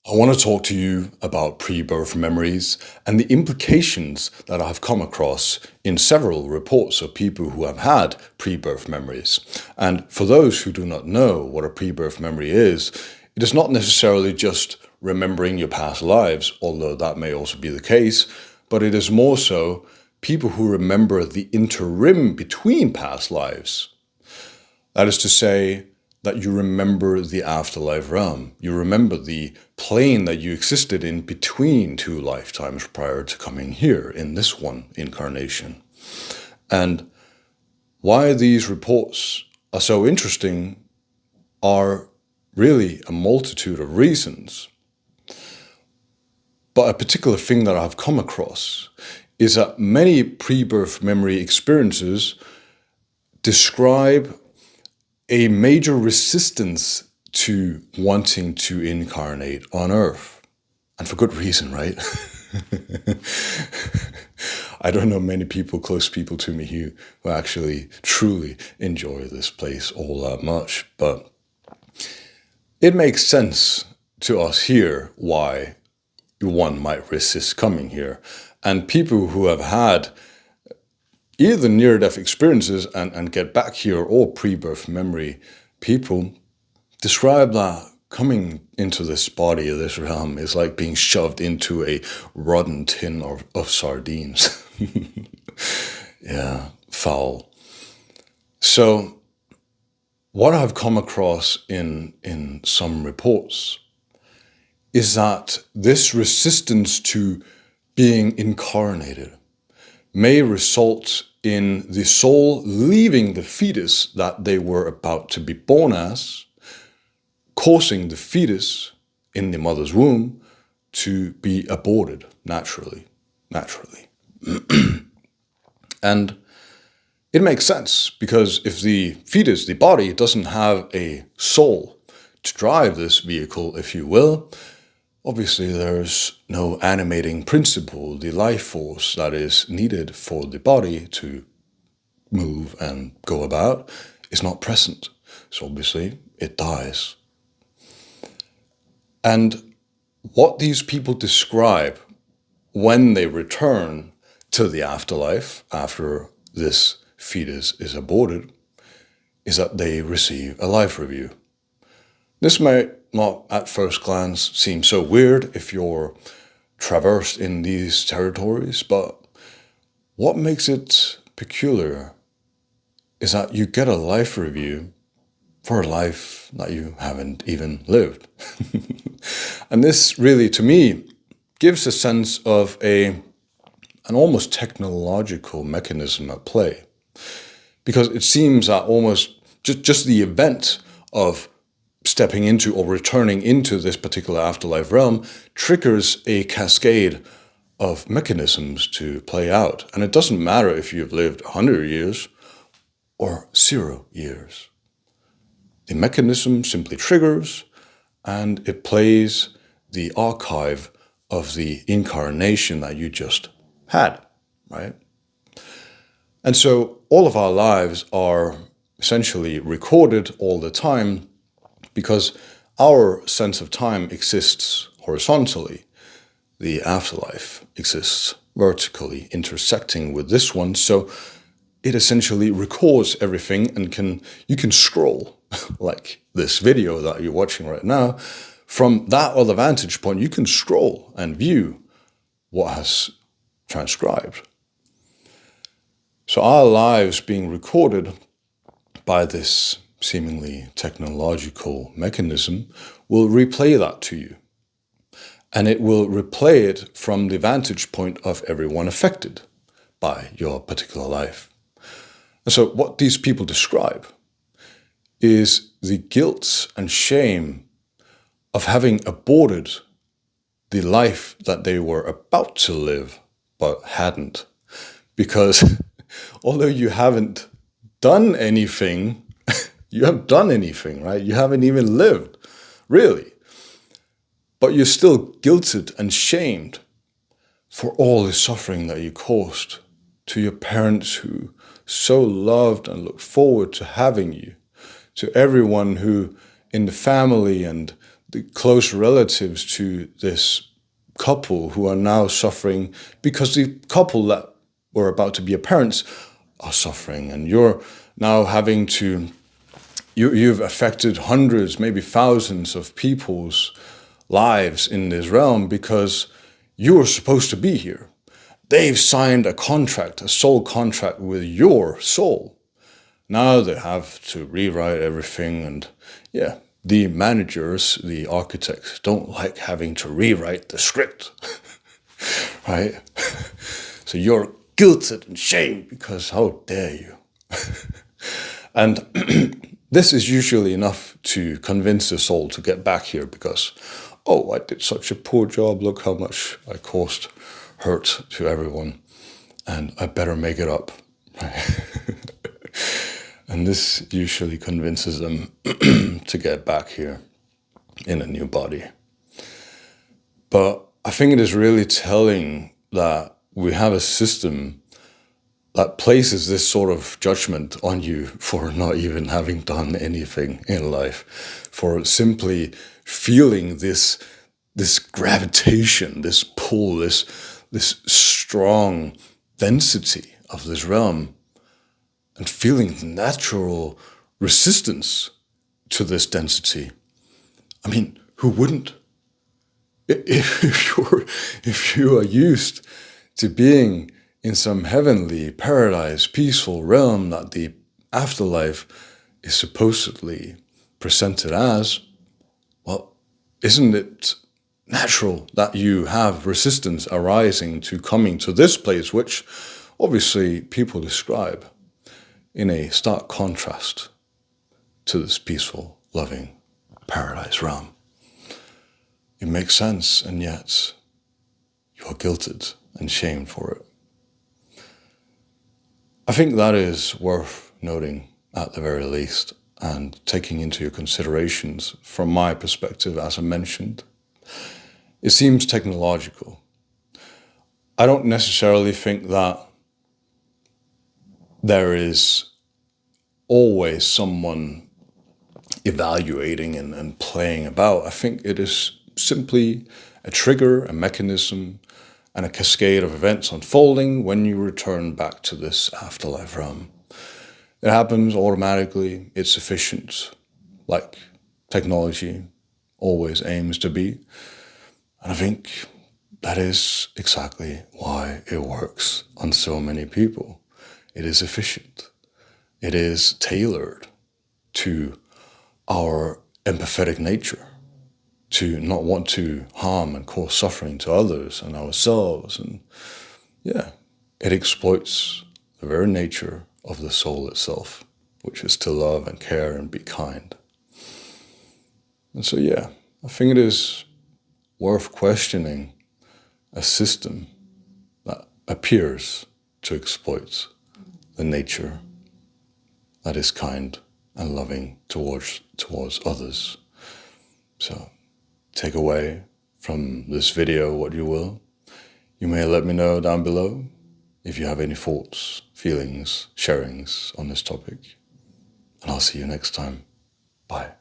I want to talk to you about pre-birth memories and the implications that I've come across in several reports of people who have had pre-birth memories. And for those who do not know what a pre-birth memory is, it is not necessarily just remembering your past lives, although that may also be the case, but it is more so people who remember the interim between past lives. That is to say, that you remember the afterlife realm. You remember the plane that you existed in between two lifetimes prior to coming here in this one incarnation. And why these reports are so interesting are really a multitude of reasons. But a particular thing that I've come across is that many pre-birth memory experiences describe a major resistance to wanting to incarnate on Earth. And for good reason, right? I don't know many people, close people to me who actually truly enjoy this place all that much. But it makes sense to us here why one might resist coming here. And people who have had either near-death experiences and get back here, or pre-birth memory people describe that coming into this body, this realm, is like being shoved into a rotten tin of sardines. Yeah, foul. So what I've come across in some reports is that this resistance to being incarnated may result in the soul leaving the fetus that they were about to be born as, causing the fetus in the mother's womb to be aborted naturally. And it makes sense, because if the fetus, the body, doesn't have a soul to drive this vehicle, if you will, obviously there's no animating principle, the life force that is needed for the body to move and go about is not present. So obviously it dies. And what these people describe when they return to the afterlife after this fetus is aborted is that they receive a life review. This may not at first glance seem so weird if you're traversed in these territories, but what makes it peculiar is that you get a life review for a life that you haven't even lived. And this really, to me, gives a sense of an almost technological mechanism at play. Because it seems that almost just the event of stepping into or returning into this particular afterlife realm triggers a cascade of mechanisms to play out. And it doesn't matter if you've lived 100 years or 0 years. The mechanism simply triggers, and it plays the archive of the incarnation that you just had, right? And so all of our lives are essentially recorded all the time, because our sense of time exists horizontally. The afterlife exists vertically, intersecting with this one. So it essentially records everything, and you can scroll, like this video that you're watching right now. From that other vantage point, you can scroll and view what has transcribed. So our lives being recorded by this seemingly technological mechanism will replay that to you. And it will replay it from the vantage point of everyone affected by your particular life. And so what these people describe is the guilt and shame of having aborted the life that they were about to live but hadn't. Because although you haven't done anything, you haven't done anything, right? You haven't even lived, really. But you're still guilted and shamed for all the suffering that you caused to your parents who so loved and looked forward to having you, to everyone who in the family and the close relatives to this couple who are now suffering because the couple that were about to be a parents are suffering, and you're now having to, you've affected hundreds, maybe thousands of people's lives in this realm because you were supposed to be here. They've signed a contract, a soul contract with your soul. Now they have to rewrite everything, and yeah, the managers, the architects, don't like having to rewrite the script, right? So you're guilted and shamed because how dare you? And this is usually enough to convince the soul to get back here because, oh, I did such a poor job, look how much I caused hurt to everyone, and I better make it up. And this usually convinces them to get back here in a new body. But I think it is really telling that we have a system that places this sort of judgment on you for not even having done anything in life, for simply feeling this gravitation, this pull, this strong density of this realm, and feeling the natural resistance to this density. I mean, who wouldn't? If you are used to being in some heavenly, paradise, peaceful realm that the afterlife is supposedly presented as, well, isn't it natural that you have resistance arising to coming to this place, which obviously people describe in a stark contrast to this peaceful, loving paradise realm? It makes sense, and yet you are guilted and shamed for it. I think that is worth noting at the very least, and taking into your considerations from my perspective, as I mentioned. It seems technological. I don't necessarily think that there is always someone evaluating and playing about. I think it is simply a trigger, a mechanism, and a cascade of events unfolding when you return back to this afterlife realm. It happens automatically, it's efficient, like technology always aims to be. And I think that is exactly why it works on so many people. It is efficient. It is tailored to our empathetic nature, to not want to harm and cause suffering to others and ourselves. And yeah, it exploits the very nature of the soul itself, which is to love and care and be kind. And so yeah, I think it is worth questioning a system that appears to exploit the nature that is kind and loving towards others. So take away from this video what you will. You may let me know down below if you have any thoughts, feelings, sharings on this topic. And I'll see you next time. Bye.